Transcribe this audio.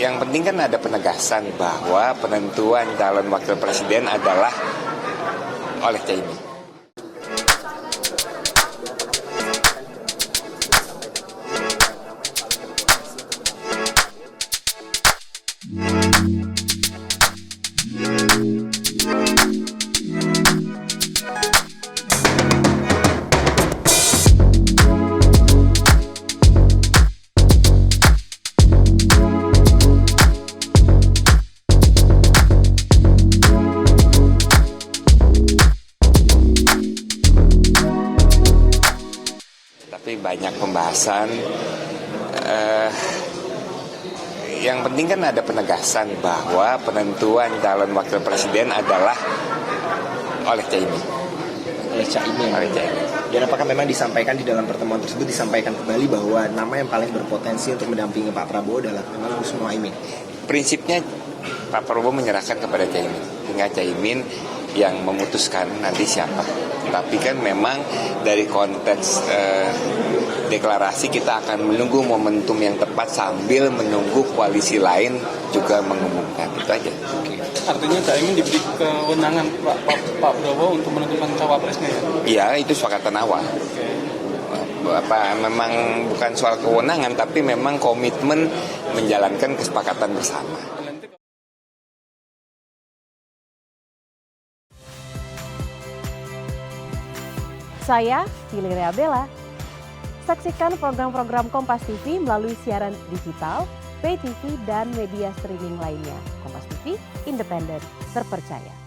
Yang penting kan ada penegasan bahwa penentuan calon wakil presiden adalah oleh Caimin. Tapi banyak pembahasan. Yang penting kan ada penegasan bahwa penentuan calon wakil presiden adalah oleh Caimin. Oleh Caimin. Dan apakah memang disampaikan di dalam pertemuan tersebut disampaikan kembali bahwa nama yang paling berpotensi untuk mendampingi Pak Prabowo adalah memang Gus Muhaimin? Prinsipnya Pak Prabowo menyerahkan kepada Caimin, hingga Caimin yang memutuskan nanti siapa. Tapi kan memang dari konteks deklarasi kita akan menunggu momentum yang tepat sambil menunggu koalisi lain juga mengumumkan. Itu aja. Oke. Artinya Caimin diberi kewenangan Pak Prabowo untuk menentukan cawapresnya ya? Iya, itu sepakatan awal. Memang bukan soal kewenangan, tapi memang komitmen menjalankan kesepakatan bersama. Saya Valeria Bella. Saksikan program-program Kompas TV melalui siaran digital, pay TV, dan media streaming lainnya. Kompas TV, independen, terpercaya.